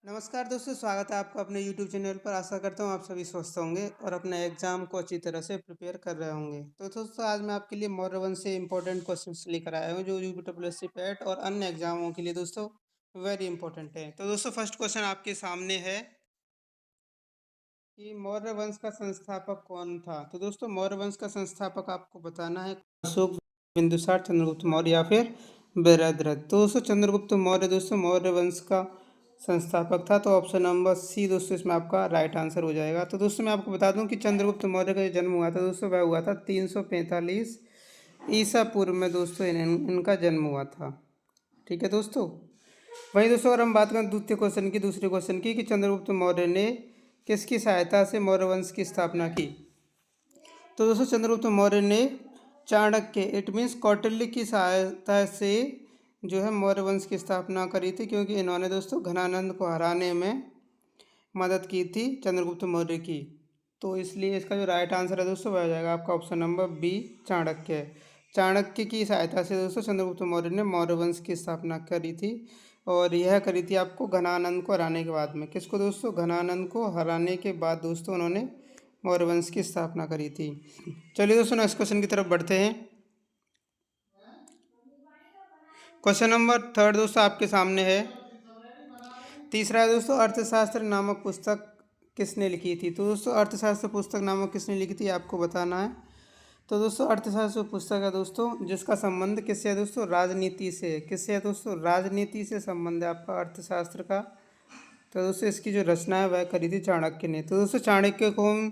नमस्कार दोस्तों, स्वागत है आपका अपने YouTube चैनल पर। आशा करता हूँ आप सभी स्वस्थ होंगे और अपने एग्जाम को अच्छी तरह से प्रिपेयर कर रहे होंगे। तो दोस्तों, आज मैं आपके लिए मौर्य वंश से इंपॉर्टेंट क्वेश्चंस लेकर आया हूँ जो यूपीएससी पेट और अन्य एग्जामों के लिए दोस्तों वेरी इंपॉर्टेंट है। तो दोस्तों, फर्स्ट क्वेश्चन आपके सामने है कि मौर्य वंश का संस्थापक कौन था। तो दोस्तों, मौर्य वंश का संस्थापक आपको बताना है अशोक, बिंदुसार, चंद्रगुप्त मौर्य या फिर बृहद्रथ। तो दोस्तों, चंद्रगुप्त मौर्य दोस्तों मौर्य वंश का संस्थापक था। तो ऑप्शन नंबर सी दोस्तों इसमें आपका राइट आंसर हो जाएगा। तो दोस्तों, मैं आपको बता दूं कि चंद्रगुप्त मौर्य का जो जन्म हुआ था दोस्तों वह हुआ था 345 ईसा पूर्व में दोस्तों इनका जन्म हुआ था। ठीक है दोस्तों। वहीं दोस्तों, अगर हम बात करें दूसरे क्वेश्चन की कि चंद्रगुप्त मौर्य ने किसकी सहायता से मौर्य वंश की स्थापना की। तो दोस्तों, चंद्रगुप्त मौर्य ने चाणक्य इट मीन्स कौटिल्य की सहायता से जो है मौर्य वंश की स्थापना करी थी, क्योंकि इन्होंने दोस्तों घनानंद को हराने में मदद की थी चंद्रगुप्त मौर्य की। तो इसलिए इसका जो राइट आंसर है दोस्तों वह हो जाएगा आपका option number B, Chanakya. Chanakya की सहायता से दोस्तों चंद्रगुप्त मौर्य ने मौर्य वंश की स्थापना करी थी, और यह करी थी आपको घनानंद को हराने के बाद में। किसको दोस्तों? घनानंद को हराने के बाद दोस्तों उन्होंने मौर्य वंश की स्थापना करी थी। चलिए दोस्तों, नेक्स्ट क्वेश्चन की तरफ बढ़ते हैं। क्वेश्चन नंबर थर्ड दोस्तों आपके सामने है। तीसरा है दोस्तों, अर्थशास्त्र नामक पुस्तक किसने लिखी थी। तो दोस्तों, अर्थशास्त्र पुस्तक नामक किसने लिखी थी आपको बताना है। तो दोस्तों, अर्थशास्त्र पुस्तक है दोस्तों जिसका संबंध किससे है दोस्तों? राजनीति से। किससे है दोस्तों? राजनीति से संबंध है आपका अर्थशास्त्र का। तो दोस्तों, इसकी जो रचना है वह करी थी चाणक्य ने। तो दोस्तों, चाणक्य को हम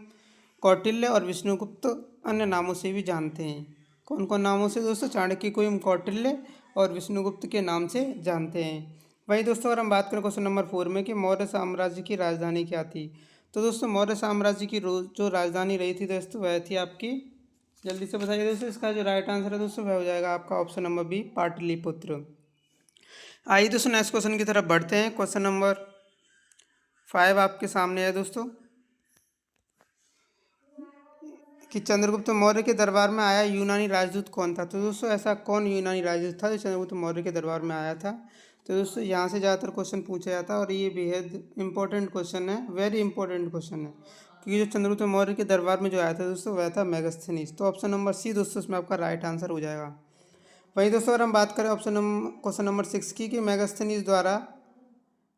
कौटिल्य और विष्णुगुप्त अन्य नामों से भी जानते हैं। कौन कौन नामों से दोस्तों? चाणक्य को हम कौटिल्य और विष्णुगुप्त के नाम से जानते हैं। वही दोस्तों, अगर हम बात करें क्वेश्चन नंबर 4 में कि मौर्य साम्राज्य की राजधानी क्या थी। तो दोस्तों, मौर्य साम्राज्य की जो राजधानी रही थी दोस्तों वह थी आपकी, जल्दी से बताइए दोस्तों, इसका जो राइट आंसर है दोस्तों वह हो जाएगा आपका ऑप्शन नंबर बी, पाटलिपुत्र। आइए दोस्तों, नेक्स्ट क्वेश्चन की तरफ बढ़ते हैं। क्वेश्चन नंबर 5 आपके सामने है दोस्तों कि चंद्रगुप्त मौर्य के दरबार में आया यूनानी राजदूत कौन था। तो दोस्तों, ऐसा कौन यूनानी राजदूत था जो चंद्रगुप्त मौर्य के दरबार में आया था। तो दोस्तों, यहाँ से ज़्यादातर क्वेश्चन पूछा जाता है और ये बेहद इंपॉर्टेंट क्वेश्चन है, वेरी इंपॉर्टेंट क्वेश्चन है, क्योंकि जो चंद्रगुप्त मौर्य के दरबार में जो आया था दोस्तों वह था मेगास्थनीज। तो ऑप्शन नंबर सी दोस्तों इसमें आपका राइट आंसर हो जाएगा। वहीं दोस्तों, अगर हम बात करें क्वेश्चन नंबर 6 की कि मेगास्थनीज द्वारा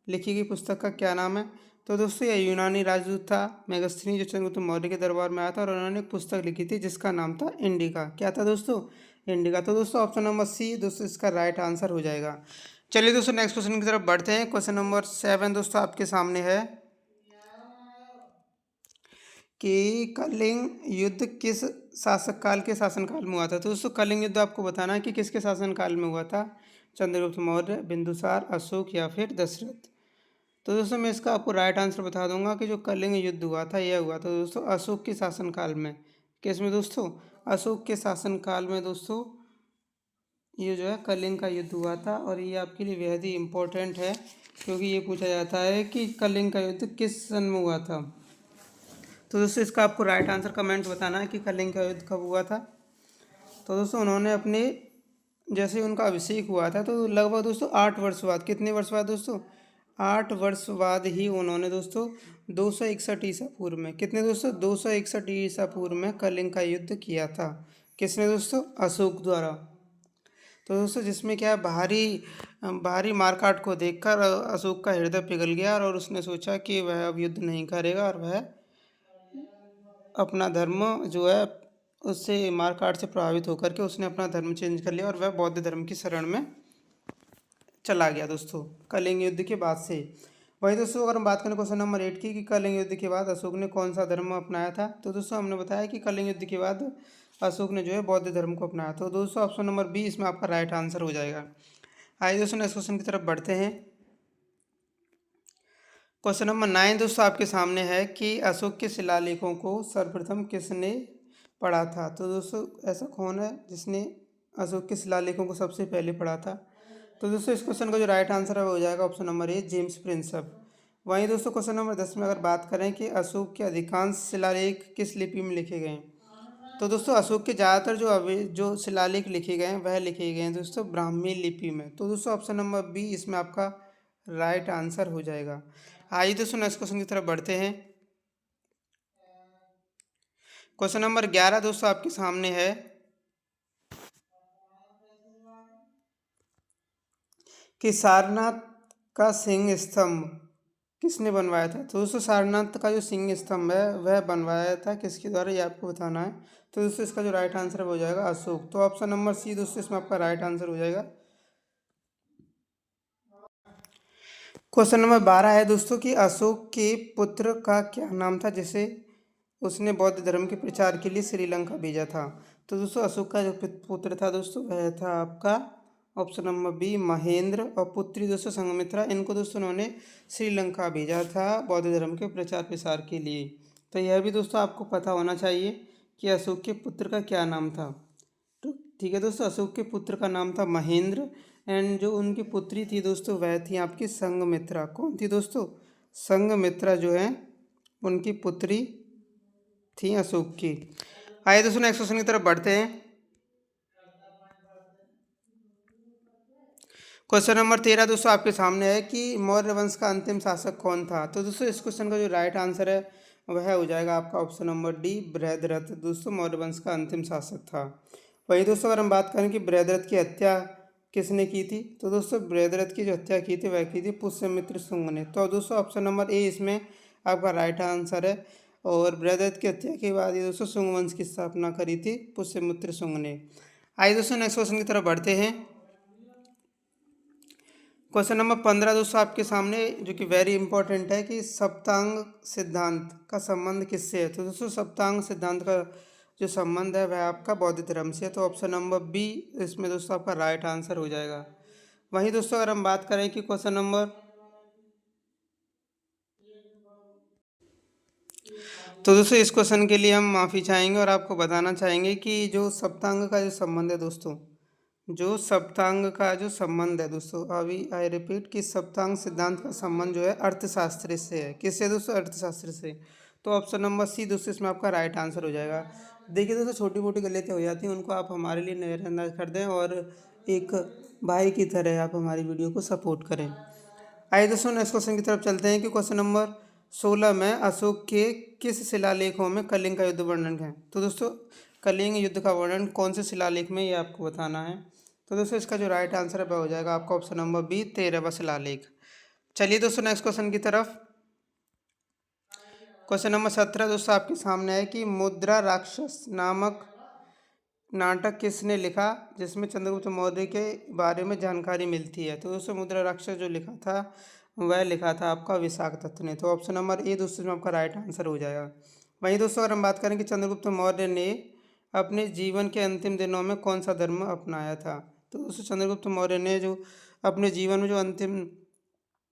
लिखी गई पुस्तक का क्या नाम है। तो दोस्तों, यह यूनानी राजदूत था मेगास्थनीज जो चंद्रगुप्त मौर्य के दरबार में आया था, और उन्होंने एक पुस्तक लिखी थी जिसका नाम था इंडिका। क्या था दोस्तों? इंडिका। तो दोस्तों, ऑप्शन नंबर सी दोस्तों इसका राइट आंसर हो जाएगा। चलिए दोस्तों, नेक्स्ट क्वेश्चन की तरफ बढ़ते हैं। क्वेश्चन नंबर 7 दोस्तों आपके सामने है कि कलिंग युद्ध किस शासनकाल में हुआ था। तो दोस्तों, कलिंग युद्ध आपको बताना है कि किसके शासनकाल में हुआ था। चंद्रगुप्त मौर्य, बिंदुसार, अशोक या फिर दशरथ। तो दोस्तों, मैं इसका आपको राइट आंसर बता दूंगा कि जो कलिंग युद्ध हुआ था यह हुआ था दोस्तों अशोक के शासनकाल में। किसमें दोस्तों? अशोक के शासनकाल में दोस्तों ये जो है कलिंग का युद्ध हुआ था, और ये आपके लिए बेहद ही इम्पोर्टेंट है, क्योंकि ये पूछा जाता है कि कलिंग का युद्ध किस सन में हुआ था। तो दोस्तों, इसका आपको राइट आंसर कमेंट बताना है कि कलिंग का युद्ध कब हुआ था। तो दोस्तों, उन्होंने अपने जैसे उनका अभिषेक हुआ था तो लगभग दोस्तों 8 वर्ष बाद, कितने वर्ष बाद दोस्तों? 8 वर्ष बाद ही उन्होंने दोस्तों 261 ईसा पूर्व में, कितने दोस्तों? 261 ईसा पूर्व में कलिंग का युद्ध किया था। किसने दोस्तों? अशोक द्वारा। तो दोस्तों, जिसमें क्या है, भारी भारी मारकाट को देखकर अशोक का हृदय पिघल गया और उसने सोचा कि वह अब युद्ध नहीं करेगा, और वह अपना धर्म जो है उससे मारकाट से प्रभावित होकर के उसने अपना धर्म चेंज कर लिया और वह बौद्ध धर्म की शरण में चला गया दोस्तों कलिंग युद्ध के बाद से। वही दोस्तों, अगर हम बात करें क्वेश्चन नंबर 8 की कि कलिंग युद्ध के बाद अशोक ने कौन सा धर्म अपनाया था। तो दोस्तों, हमने बताया कि कलिंग युद्ध के बाद अशोक ने जो है बौद्ध धर्म को अपनाया। तो दोस्तों, ऑप्शन नंबर बी इसमें आपका राइट आंसर हो जाएगा। आइए दोस्तों, नेक्स्ट क्वेश्चन की तरफ बढ़ते हैं। क्वेश्चन नंबर 9 दोस्तों आपके सामने है कि अशोक के शिलालेखों को सर्वप्रथम किसने पढ़ा था। तो दोस्तों, ऐसा कौन है जिसने अशोक के शिलालेखों को सबसे पहले पढ़ा था। तो दोस्तों, इस क्वेश्चन का जो राइट आंसर है वो हो जाएगा option number A, James Prinsep. वहीं दोस्तों, क्वेश्चन नंबर 10 में अगर बात करें कि अशोक के अधिकांश शिलालेख किस लिपि में लिखे गए हैं। तो दोस्तों, अशोक के ज़्यादातर जो शिलालेख लिखे गए हैं वह लिखे गए हैं दोस्तों ब्राह्मी लिपि में। तो दोस्तों, ऑप्शन नंबर बी इसमें आपका राइट आंसर हो जाएगा। आइए दोस्तों नेक्स्ट क्वेश्चन की तरफ बढ़ते हैं। क्वेश्चन नंबर 11 दोस्तों आपके सामने है कि सारनाथ का सिंह स्तंभ किसने बनवाया था। तो दोस्तों सारनाथ का जो सिंह स्तंभ है वह बनवाया था किसके द्वारा, ये आपको बताना है। तो दोस्तों इसका जो राइट आंसर है वो हो जाएगा अशोक। तो ऑप्शन नंबर सी दोस्तों इसमें आपका राइट आंसर हो जाएगा। क्वेश्चन नंबर 12 है दोस्तों कि अशोक के पुत्र का क्या नाम था जिसे उसने बौद्ध धर्म के प्रचार के लिए श्रीलंका भेजा था। तो दोस्तों अशोक का जो पुत्र था दोस्तों वह था आपका ऑप्शन नंबर बी महेंद्र, और पुत्री दोस्तों संघमित्रा। इनको दोस्तों उन्होंने श्रीलंका भेजा था बौद्ध धर्म के प्रचार प्रसार के लिए। तो यह भी दोस्तों आपको पता होना चाहिए कि अशोक के पुत्र का क्या नाम था। तो ठीक है दोस्तों, अशोक के पुत्र का नाम था महेंद्र, एंड जो उनकी पुत्री थी दोस्तों वह थी आपकी संघमित्रा। कौन थी दोस्तों, संघमित्रा जो है उनकी पुत्री थी अशोक की। आइए दोस्तों नेक्स्ट क्वेश्चन की तरफ बढ़ते हैं। क्वेश्चन नंबर 13 दोस्तों आपके सामने है कि मौर्य वंश का अंतिम शासक कौन था। तो दोस्तों इस क्वेश्चन का जो राइट आंसर है वह हो जाएगा आपका ऑप्शन नंबर डी बृहद्रथ। दोस्तों मौर्य वंश का अंतिम शासक था। वही दोस्तों अगर हम बात करें कि बृहद्रथ की हत्या किसने की थी, तो दोस्तों बृहद्रथ की जो हत्या की थी वह की थी पुष्यमित्र शुंग ने। तो दोस्तों ऑप्शन नंबर ए इसमें आपका राइट आंसर है। और बृहद्रथ की हत्या के बाद ये दोस्तों शुंग वंश की स्थापना करी थी पुष्यमित्र शुंग ने। आइए दोस्तों नेक्स्ट क्वेश्चन की तरफ बढ़ते हैं। क्वेश्चन नंबर 15 दोस्तों आपके सामने जो कि वेरी इंपॉर्टेंट है कि सप्तांग सिद्धांत का संबंध किससे है। तो दोस्तों सप्तांग सिद्धांत का जो संबंध है वह आपका बौद्ध धर्म से है। तो ऑप्शन नंबर बी इसमें दोस्तों आपका राइट आंसर हो जाएगा। वहीं दोस्तों अगर हम बात करें कि क्वेश्चन नंबर, तो दोस्तों इस क्वेश्चन के लिए हम माफ़ी चाहेंगे और आपको बताना चाहेंगे कि जो सप्तांग का जो संबंध है दोस्तों, जो सप्तांग का जो संबंध है दोस्तों, अभी आई रिपीट कि सप्तांग सिद्धांत का संबंध जो है अर्थशास्त्र से है। किससे दोस्तों, अर्थशास्त्र से। तो ऑप्शन नंबर सी दोस्तों इसमें आपका राइट आंसर हो जाएगा। देखिए दोस्तों छोटी मोटी गलतियाँ हो जाती हैं, उनको आप हमारे लिए नज़रअंदाज कर दें और एक भाई की तरह आप हमारी वीडियो को सपोर्ट करें। आइए दोस्तों नेक्स्ट क्वेश्चन की तरफ चलते हैं कि क्वेश्चन नंबर 16 में अशोक के किस शिलालेखों में कलिंग का युद्ध वर्णन है। तो दोस्तों कलिंग युद्ध का वर्णन कौन से शिलालेख में, ये आपको बताना है। तो दोस्तों इसका जो राइट आंसर है वह हो जाएगा आपका ऑप्शन नंबर बी 13वां शिलालेख। चलिए दोस्तों नेक्स्ट क्वेश्चन की तरफ। क्वेश्चन नंबर 17 दोस्तों आपके सामने है कि मुद्रा राक्षस नामक नाटक किसने लिखा जिसमें चंद्रगुप्त मौर्य के बारे में जानकारी मिलती है। तो दोस्तों मुद्रा राक्षस जो लिखा था वह लिखा था आपका विशाखदत्त ने। तो ऑप्शन नंबर ए दोस्तों में आपका राइट आंसर हो जाएगा। वहीं दोस्तों अगर हम बात करें कि चंद्रगुप्त मौर्य ने अपने जीवन के अंतिम दिनों में कौन सा धर्म अपनाया था। तो दोस्तों चंद्रगुप्त मौर्य ने जो अपने जीवन में जो अंतिम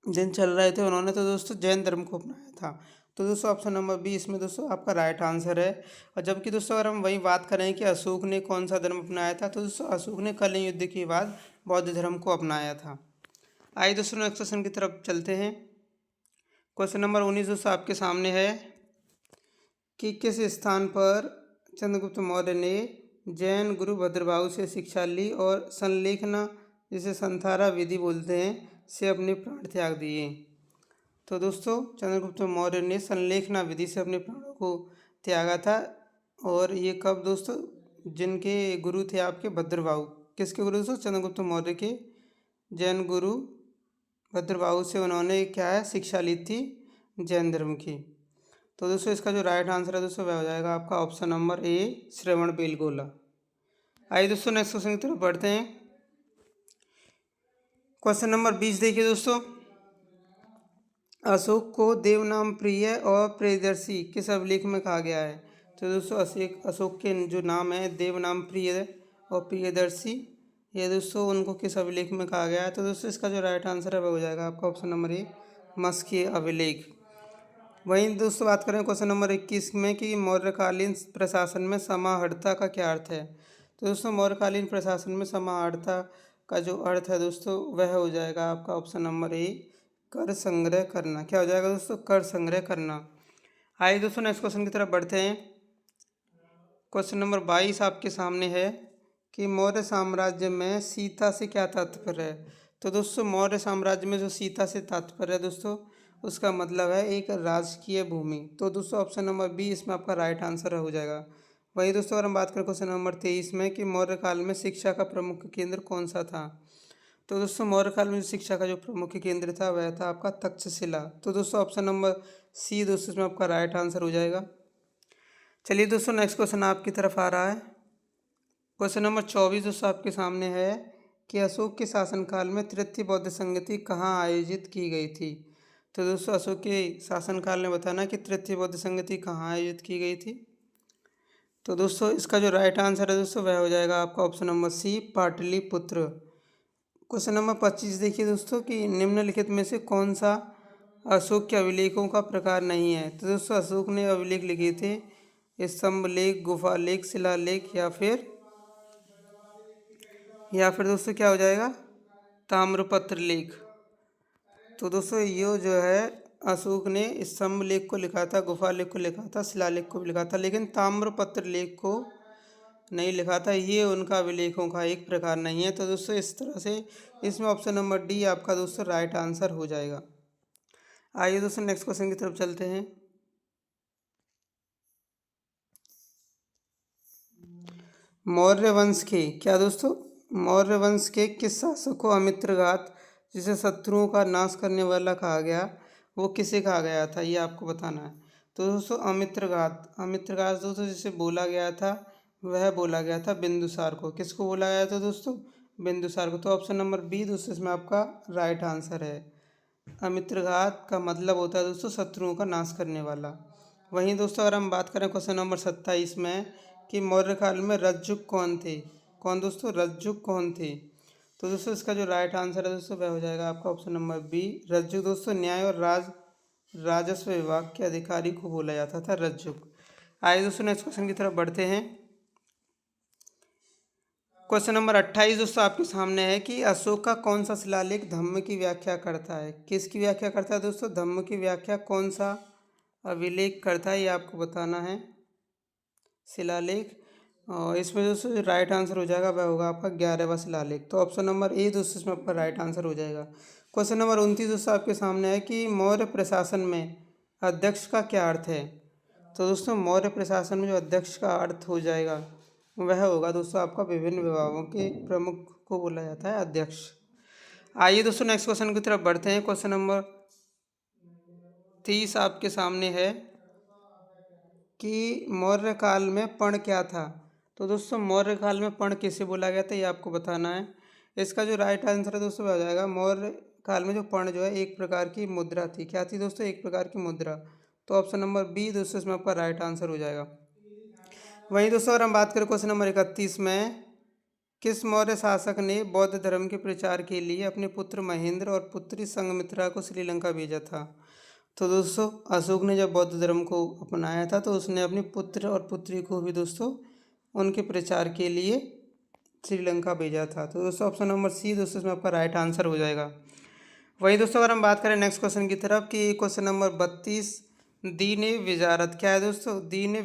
दिन चल रहे थे उन्होंने तो दोस्तों जैन धर्म को अपनाया था। तो दोस्तों ऑप्शन नंबर बी इसमें दोस्तों आपका राइट आंसर है। और जबकि दोस्तों अगर हम वही बात करें कि अशोक ने कौन सा धर्म अपनाया था, तो दोस्तों अशोक ने कलिंग युद्ध के बाद बौद्ध धर्म को अपनाया था। आइए दोस्तों नेक्स्ट क्वेश्चन की तरफ चलते हैं। क्वेश्चन नंबर 19 दोस्तों आपके सामने है कि किस स्थान पर चंद्रगुप्त मौर्य ने जैन गुरु भद्रबाहु से शिक्षा ली और संलेखना, जिसे संथारा विधि बोलते हैं, से अपने प्राण त्याग दिए। तो दोस्तों चंद्रगुप्त मौर्य ने संलेखना विधि से अपने प्राणों को त्यागा था। और ये कब दोस्तों, जिनके गुरु थे आपके भद्रबाहु। किसके गुरु दोस्तों, चंद्रगुप्त मौर्य के जैन गुरु भद्रबाहु से उन्होंने क्या है शिक्षा ली थी जैन धर्म की। तो दोस्तों इसका जो राइट आंसर है दोस्तों वह हो जाएगा आपका ऑप्शन नंबर ए श्रवण बेलगोला। आइए दोस्तों नेक्स्ट क्वेश्चन की तरफ बढ़ते हैं। क्वेश्चन नंबर 20 देखिए दोस्तों, अशोक को देवनाम प्रिय और प्रियदर्शी किस अभिलेख में कहा गया है। तो दोस्तों अशोक के जो नाम है देवनाम प्रिय और प्रियदर्शी, ये दोस्तों उनको किस अभिलेख में कहा गया है। तो दोस्तों इसका जो राइट आंसर है वह हो जाएगा आपका ऑप्शन नंबर ए मस्की अभिलेख। वहीं दोस्तों बात करें क्वेश्चन नंबर 21 में कि मौर्यकालीन प्रशासन में समाहर्ता का क्या अर्थ है। तो दोस्तों मौर्यकालीन प्रशासन में समाहर्ता का जो अर्थ है दोस्तों वह हो जाएगा आपका ऑप्शन नंबर ए कर संग्रह करना। क्या हो जाएगा दोस्तों, कर संग्रह करना। आइए दोस्तों नेक्स्ट क्वेश्चन की तरफ बढ़ते हैं। क्वेश्चन नंबर 22 आपके सामने है कि मौर्य साम्राज्य में सीता से क्या तात्पर्य है। तो दोस्तों मौर्य साम्राज्य में जो सीता से तात्पर्य है दोस्तों, उसका मतलब है एक राजकीय भूमि। तो दोस्तों ऑप्शन नंबर बी इसमें आपका राइट आंसर हो जाएगा। वही दोस्तों अगर हम बात करें क्वेश्चन नंबर 23 में कि मौर्य काल में शिक्षा का प्रमुख केंद्र कौन सा था। तो दोस्तों मौर्य काल में शिक्षा का जो प्रमुख केंद्र था वह था आपका तक्षशिला। तो दोस्तों ऑप्शन नंबर सी दोस्तों इसमें आपका राइट आंसर हो जाएगा। चलिए दोस्तों नेक्स्ट क्वेश्चन आपकी तरफ आ रहा है। क्वेश्चन नंबर 24 दोस्तों आपके सामने है कि अशोक के शासनकाल में तृतीय बौद्ध संगति कहाँ आयोजित की गई थी। तो दोस्तों अशोक के शासनकाल में बताना कि तृतीय बौद्ध संगति कहाँ आयोजित की गई थी। तो दोस्तों इसका जो राइट आंसर है दोस्तों वह हो जाएगा आपका option number C Pataliputra. Question number 25 देखिए दोस्तों कि निम्नलिखित में से कौन सा अशोक के अभिलेखों का प्रकार नहीं है। तो दोस्तों अशोक ने अभिलेख लिखे थे स्तंभ लेख, गुफा लेख, शिलालेख या फिर दोस्तों क्या हो जाएगा ताम्रपत्र लेख। तो दोस्तों ये जो है अशोक ने स्तंभ लेख को लिखा था, गुफा लेख को लिखा था, शिलालेख को भी लिखा था, लेकिन ताम्रपत्र लेख को नहीं लिखा था। ये उनका अभिलेखों का एक प्रकार नहीं है। तो दोस्तों इस तरह से इसमें ऑप्शन नंबर डी आपका दोस्तों राइट आंसर हो जाएगा। आइए दोस्तों नेक्स्ट क्वेश्चन की तरफ चलते हैं। मौर्य वंश के क्या दोस्तों मौर्य वंश के किस शासक को अमित्रघात, जिसे शत्रुओं का नाश करने वाला कहा गया, वो किसे कहा गया था, ये आपको बताना है। तो दोस्तों अमित्रघात दोस्तों जिसे बोला गया था वह बोला गया था बिंदुसार को। किसको बोला गया था दोस्तों, बिंदुसार को। तो ऑप्शन नंबर बी दोस्तों इसमें आपका राइट आंसर है। अमित्रघात का मतलब होता है दोस्तों शत्रुओं का नाश करने वाला। वहीं दोस्तों अगर हम बात करें क्वेश्चन नंबर 27 में कि मौर्य काल में रज्जुक कौन थे, कौन दोस्तों रज्जुक कौन थे। तो दोस्तों इसका जो राइट आंसर है दोस्तों वह हो जाएगा आपका ऑप्शन नंबर बी रज्जुक। दोस्तों न्याय और राजस्व विभाग के अधिकारी को बोला जाता था रज्जुक। आइए दोस्तों नेक्स्ट क्वेश्चन की तरफ बढ़ते हैं। क्वेश्चन नंबर 28 दोस्तों आपके सामने है कि अशोक का कौन सा शिलालेख धम्म की व्याख्या करता है। किसकी व्याख्या करता है दोस्तों, धम्म की व्याख्या कौन सा अभिलेख करता है, ये आपको बताना है शिलालेख। और इसमें दोस्तों जो राइट आंसर हो जाएगा वह होगा आपका 11वां शिलालेख। तो ऑप्शन नंबर ए दोस्तों इसमें आपका राइट आंसर हो जाएगा। क्वेश्चन नंबर 29 दोस्तों आपके सामने है कि मौर्य प्रशासन में अध्यक्ष का क्या अर्थ है। तो दोस्तों मौर्य प्रशासन में जो अध्यक्ष का अर्थ हो जाएगा वह होगा दोस्तों आपका विभिन्न विभागों के प्रमुख को बोला जाता है अध्यक्ष। आइए दोस्तों नेक्स्ट क्वेश्चन की तरफ बढ़ते हैं। क्वेश्चन नंबर 30 आपके सामने है कि मौर्य काल में पर्ण क्या था। तो दोस्तों मौर्य काल में पर्ण किसे बोला गया था, ये आपको बताना है। इसका जो राइट आंसर है दोस्तों हो जाएगा मौर्य काल में जो पर्ण जो है एक प्रकार की मुद्रा थी। क्या थी दोस्तों, एक प्रकार की मुद्रा। तो ऑप्शन नंबर बी दोस्तों इसमें आपका राइट आंसर हो जाएगा। वहीं दोस्तों अगर हम बात करें क्वेश्चन नंबर 31 में किस मौर्य शासक ने बौद्ध धर्म के प्रचार के लिए अपने पुत्र महेंद्र और पुत्री संघमित्रा को श्रीलंका भेजा था। तो दोस्तों अशोक ने जब बौद्ध धर्म को अपनाया था तो उसने अपने पुत्र और पुत्री को भी दोस्तों उनके प्रचार के लिए श्रीलंका भेजा था। तो दोस्तों ऑप्शन नंबर सी दोस्तों इसमें आपका राइट आंसर हो जाएगा। वही दोस्तों अगर हम बात करें नेक्स्ट क्वेश्चन की तरफ कि क्वेश्चन नंबर 32 दीन विजारत क्या है दोस्तों, दीन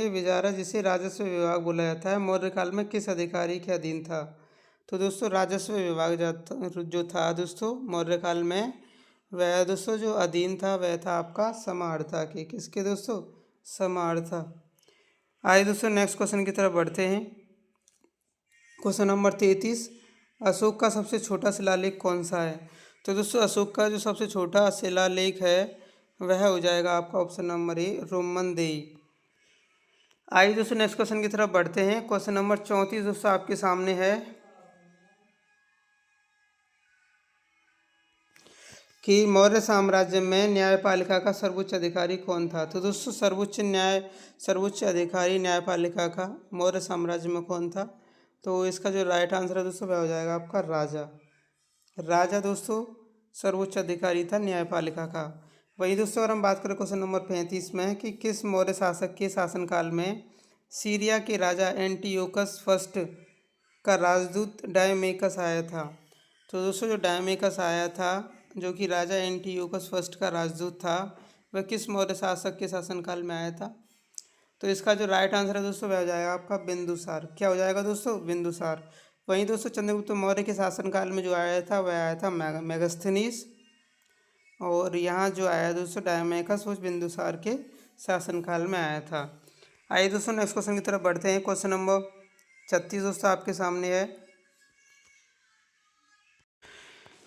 विजारत जिसे राजस्व विभाग बोला जाता है मौर्य काल में किस अधिकारी के अधीन था। तो दोस्तों राजस्व विभाग जो था दोस्तों मौर्य काल में वह दोस्तों जो अधीन था वह था आपका समाहर्ता के। किसके दोस्तों, समाहर्ता। आइए दोस्तों नेक्स्ट क्वेश्चन की तरफ बढ़ते हैं। क्वेश्चन नंबर 33 अशोक का सबसे छोटा शिलालेख कौन सा है। तो दोस्तों अशोक का जो सबसे छोटा शिलालेख है वह हो जाएगा आपका ऑप्शन नंबर ए रोमन देई। आइए दोस्तों नेक्स्ट क्वेश्चन की तरफ बढ़ते हैं। क्वेश्चन नंबर 34 दोस्तों आपके सामने है कि मौर्य साम्राज्य में न्यायपालिका का सर्वोच्च अधिकारी कौन था। तो दोस्तों सर्वोच्च अधिकारी न्यायपालिका का मौर्य साम्राज्य में कौन था। तो इसका जो राइट आंसर है दोस्तों वह हो जाएगा आपका राजा दोस्तों सर्वोच्च अधिकारी था न्यायपालिका का। वही दोस्तों अगर हम बात करें क्वेश्चन नंबर 35 में कि किस मौर्य शासक के शासनकाल में सीरिया के राजा एंटियोकस फर्स्ट का राजदूत डायमेकस आया था। तो दोस्तों जो डायमेकस आया था जो कि राजा एंटियोकस फर्स्ट का राजदूत था वह किस मौर्य शासक के शासनकाल में आया था। तो इसका जो राइट आंसर है दोस्तों वह हो जाएगा आपका बिंदुसार। क्या हो जाएगा दोस्तों, बिंदुसार। वहीं दोस्तों चंद्रगुप्त मौर्य के शासनकाल में जो आया था वह आया था मेगास्थनीज। और यहाँ जो आया दोस्तों डायमेकस वो बिंदुसार के शासनकाल में आया था। आइए दोस्तों नेक्स्ट क्वेश्चन की तरफ बढ़ते हैं। क्वेश्चन नंबर 36 दोस्तों आपके सामने है।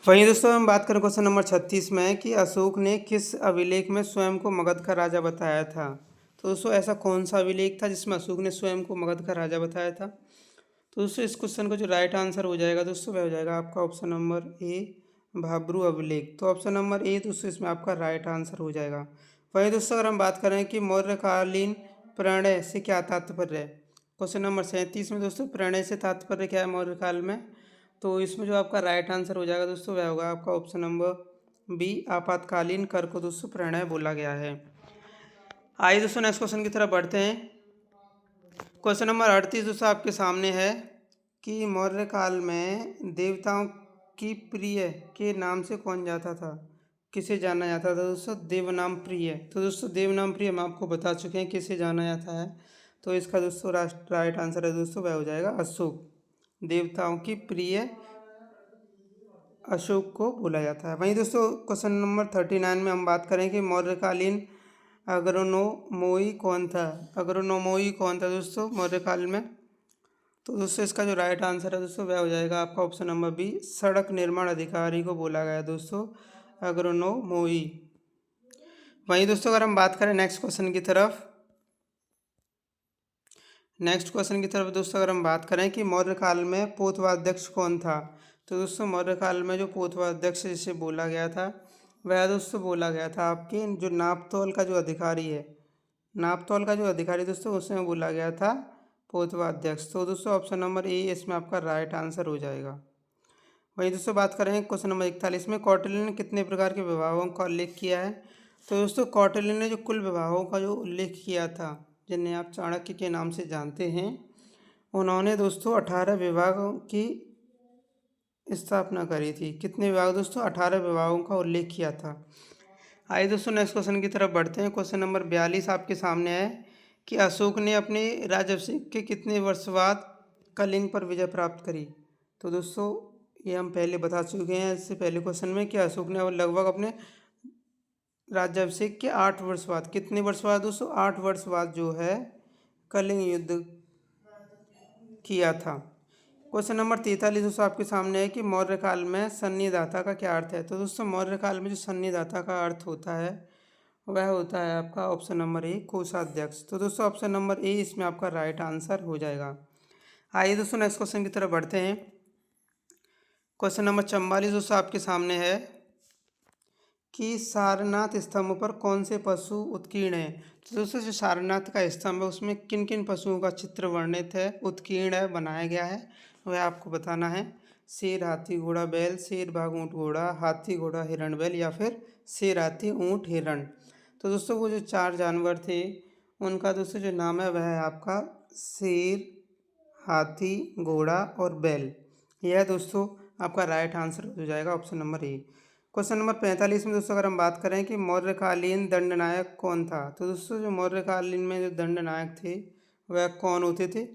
वहीं दोस्तों हम बात करें क्वेश्चन नंबर 36 में कि अशोक ने किस अभिलेख में स्वयं को मगध का राजा बताया था। तो दोस्तों ऐसा कौन सा अभिलेख था जिसमें अशोक ने स्वयं को मगध का राजा बताया था। तो दोस्तों इस क्वेश्चन का जो राइट आंसर हो जाएगा दोस्तों वह हो जाएगा आपका ऑप्शन नंबर ए, भाब्रू अभिलेख। तो ऑप्शन नंबर ए दोस्तों इसमें आपका राइट आंसर हो जाएगा। वहीं दोस्तों अगर हम बात करें कि मौर्यकालीन प्रणय से क्या तात्पर्य है। क्वेश्चन नंबर 37 में दोस्तों प्रणय से तात्पर्य क्या है मौर्यकाल में। तो इसमें जो आपका राइट आंसर हो जाएगा दोस्तों वह होगा आपका ऑप्शन नंबर बी, आपातकालीन कर को दोस्तों प्रणय बोला गया है। आइए दोस्तों नेक्स्ट क्वेश्चन की तरफ बढ़ते हैं। क्वेश्चन नंबर 38 दोस्तों आपके सामने है कि मौर्य काल में देवताओं की प्रिय के नाम से कौन जाता था, किसे जाना जाता था दोस्तों, देवनाम प्रिय। तो दोस्तों देवनाम प्रिय हम आपको बता चुके हैं किसे जाना जाता है। तो इसका दोस्तों राइट आंसर है दोस्तों वह हो जाएगा अशोक। देवताओं की प्रिय अशोक को बोला जाता है। वहीं दोस्तों क्वेश्चन नंबर 39 में हम बात करें कि मौर्यकालीन अग्रनोमोई कौन था। अग्रनोमोई कौन था दोस्तों मौर्यकाल में। तो दोस्तों इसका जो राइट आंसर है दोस्तों वह हो जाएगा आपका ऑप्शन नंबर बी, सड़क निर्माण अधिकारी को बोला गया दोस्तों अग्रनोमोई। वहीं दोस्तों अगर हम बात करें नेक्स्ट क्वेश्चन की तरफ दोस्तों अगर हम बात करें कि मौर्य काल में पोतवाध्यक्ष कौन था। तो दोस्तों मौर्य काल में जो पोतवाध्यक्ष जिसे बोला गया था वह दोस्तों बोला गया था आपके जो नापतोल का जो अधिकारी है, नापतोल का जो अधिकारी दोस्तों उसमें बोला गया था पोतवाध्यक्ष। तो दोस्तों ऑप्शन नंबर ए इसमें आपका राइट आंसर हो जाएगा। वहीं दोस्तों बात करें क्वेश्चन नंबर 41 में कौटिल्य ने कितने प्रकार के विभागों का उल्लेख किया है। तो दोस्तों कौटिल्य ने जो कुल विभागों का जो उल्लेख किया था जिन्हें आप चाणक्य के नाम से जानते हैं, उन्होंने दोस्तों 18 विभागों की स्थापना करी थी। कितने विभाग दोस्तों, 18 विभागों का उल्लेख किया था। आइए दोस्तों नेक्स्ट क्वेश्चन की तरफ बढ़ते हैं। क्वेश्चन नंबर 42 आपके सामने है कि अशोक ने अपने राज्याभिषेक के कितने वर्ष बाद कलिंग पर विजय प्राप्त करी। तो दोस्तों ये हम पहले बता चुके हैं इससे पहले क्वेश्चन में कि अशोक ने लगभग अपने राज्याभिषेक के 8 वर्ष बाद, कितने वर्ष बाद दोस्तों, 8 वर्ष बाद जो है कलिंग युद्ध किया था। क्वेश्चन नंबर 43 दोस्तों आपके सामने है कि मौर्य काल में सन्निदाता का क्या अर्थ है। तो दोस्तों मौर्य काल में जो सन्निदाता का अर्थ होता है वह होता है आपका ऑप्शन नंबर ए, कोषाध्यक्ष। तो दोस्तों ऑप्शन नंबर ए इसमें आपका राइट आंसर हो जाएगा। आइए दोस्तों नेक्स्ट क्वेश्चन की तरफ बढ़ते हैं। क्वेश्चन नंबर 44 दोस्तों आपके सामने है कि सारनाथ स्तंभ पर कौन से पशु उत्कीर्ण है। तो दोस्तों जो सारनाथ का स्तंभ है उसमें किन किन पशुओं का चित्र वर्णित है, उत्कीर्ण है, बनाया गया है, वह आपको बताना है। शेर, हाथी, घोड़ा, बैल, शेर, बाघ, ऊँट, घोड़ा, हाथी, घोड़ा, हिरण, बैल, या फिर शेर, हाथी, ऊँट, हिरण। तो दोस्तों वो जो 4 जानवर थे उनका दोस्तों जो नाम है वह है आपका शेर, हाथी, घोड़ा और बैल। यह दोस्तों आपका राइट आंसर हो जाएगा option number A. Question number 45 में दोस्तों अगर हम बात करें कि मौर्यकालीन दंडनायक कौन था। तो दोस्तों जो मौर्यकालीन में जो दंडनायक थे वह कौन होते थे,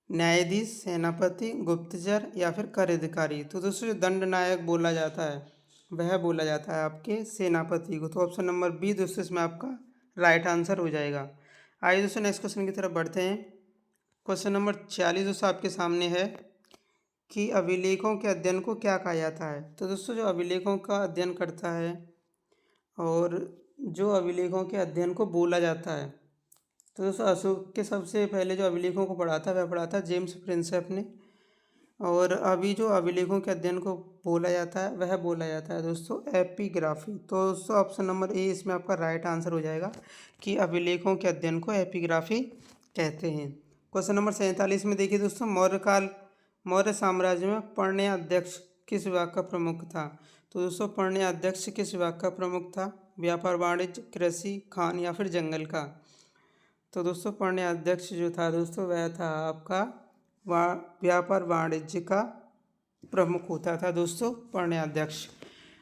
न्यायाधीश, सेनापति, गुप्तचर या फिर कर अधिकारी। तो दोस्तों जो दंडनायक बोला जाता है वह बोला जाता है आपके सेनापति को। तो ऑप्शन नंबर बी दोस्तों इसमें आपका राइट आंसर हो जाएगा। आइए दोस्तों नेक्स्ट क्वेश्चन की तरफ बढ़ते हैं। क्वेश्चन नंबर 46 दोस्तों आपके सामने है कि अभिलेखों के अध्ययन को क्या कहा जाता है। तो दोस्तों जो अभिलेखों का अध्ययन करता है और जो अभिलेखों के अध्ययन को बोला जाता है, तो दोस्तों अशोक के सबसे पहले जो अभिलेखों को पढ़ा था वह पढ़ा था जेम्स प्रिंसेप ने। और अभी जो अभिलेखों के अध्ययन को बोला जाता है वह बोला जाता है दोस्तों एपिग्राफी। तो दोस्तों ऑप्शन नंबर ए इसमें आपका राइट आंसर हो जाएगा कि अभिलेखों के अध्ययन को एपिग्राफी कहते हैं। क्वेश्चन नंबर 47 में देखिए दोस्तों मौर्य साम्राज्य में पर्णयाध्यक्ष किस विभाग का प्रमुख था। तो दोस्तों पर्णयाध्यक्ष किस विभाग का प्रमुख था, व्यापार, वाणिज्य, कृषि, खान या फिर जंगल का। तो दोस्तों पर्णयाध्यक्ष जो था दोस्तों वह था आपका व्यापार वाणिज्य का प्रमुख होता था दोस्तों पर्णयाध्यक्ष।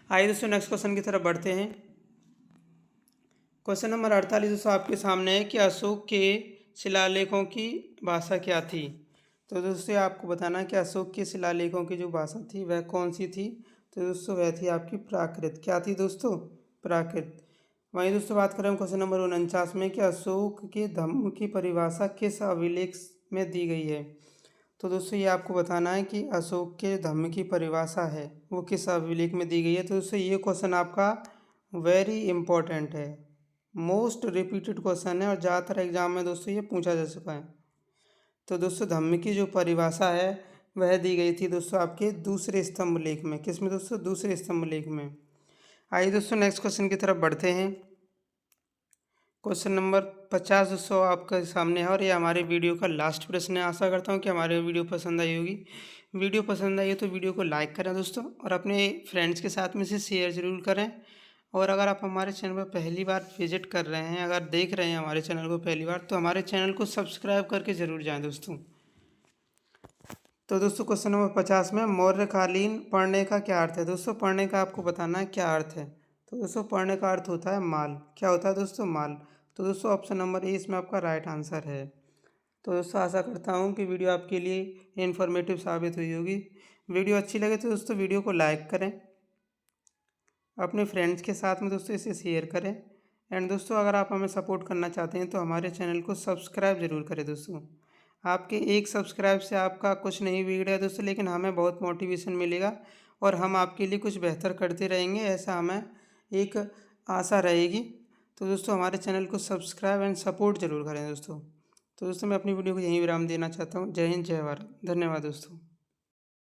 आइए दोस्तों नेक्स्ट क्वेश्चन की तरफ बढ़ते हैं। क्वेश्चन नंबर 48 दोस्तों आपके सामने है कि अशोक के शिलालेखों की भाषा क्या थी। तो दोस्तों आपको बताना है कि अशोक के शिलालेखों की जो भाषा थी वह कौन सी थी। तो दोस्तों वह थी आपकी प्राकृत। क्या थी दोस्तों? प्राकृत। वहीं दोस्तों बात करें क्वेश्चन नंबर 49 में कि अशोक के धम्म की परिभाषा किस अभिलेख में दी गई है। तो दोस्तों ये आपको बताना है कि अशोक के धम्म की परिभाषा है वो किस अभिलेख में दी गई है। तो दोस्तों ये क्वेश्चन आपका वेरी इंपॉर्टेंट है, मोस्ट रिपीटेड क्वेश्चन है और ज़्यादातर एग्जाम में दोस्तों ये पूछा जा चुका है। तो दोस्तों धम्म की जो परिभाषा है वह दी गई थी दोस्तों आपके दूसरे स्तंभ लेख में। किस में दोस्तों? दूसरे स्तंभ लेख में। आइए दोस्तों नेक्स्ट क्वेश्चन की तरफ बढ़ते हैं। क्वेश्चन नंबर 50 दोस्तों आपके सामने है और ये हमारे वीडियो का लास्ट प्रश्न है। आशा करता हूँ कि हमारे वीडियो पसंद आई होगी। वीडियो पसंद आई हो तो वीडियो को लाइक करें दोस्तों और अपने फ्रेंड्स के साथ में इसे शेयर ज़रूर करें। और अगर आप हमारे चैनल पर पहली बार विजिट कर रहे हैं, अगर देख रहे हैं हमारे चैनल को पहली बार, तो हमारे चैनल को सब्सक्राइब करके ज़रूर जाएँ दोस्तों। तो दोस्तों क्वेश्चन नंबर 50 में मौर्यकालीन पढ़ने का क्या अर्थ है। दोस्तों पढ़ने का आपको बताना है क्या अर्थ है। तो दोस्तों पढ़ने का अर्थ होता है माल। क्या होता है दोस्तों? माल। तो दोस्तों ऑप्शन नंबर ए इसमें आपका राइट आंसर है। तो दोस्तों आशा करता हूँ कि वीडियो आपके लिए इन्फॉर्मेटिव साबित हुई होगी। वीडियो अच्छी लगे तो दोस्तों वीडियो को लाइक करें, अपने फ्रेंड्स के साथ में दोस्तों इसे शेयर करें। एंड दोस्तों अगर आप हमें सपोर्ट करना चाहते हैं तो हमारे चैनल को सब्सक्राइब जरूर करें दोस्तों। आपके एक सब्सक्राइब से आपका कुछ नहीं बिगड़ा है दोस्तों, लेकिन हमें बहुत मोटिवेशन मिलेगा और हम आपके लिए कुछ बेहतर करते रहेंगे, ऐसा हमें एक आशा रहेगी। तो दोस्तों हमारे चैनल को सब्सक्राइब एंड सपोर्ट जरूर करें दोस्तों। तो दोस्तों मैं अपनी वीडियो को यहीं विराम देना चाहता हूँ। जय हिंद, जय भारत, धन्यवाद दोस्तों।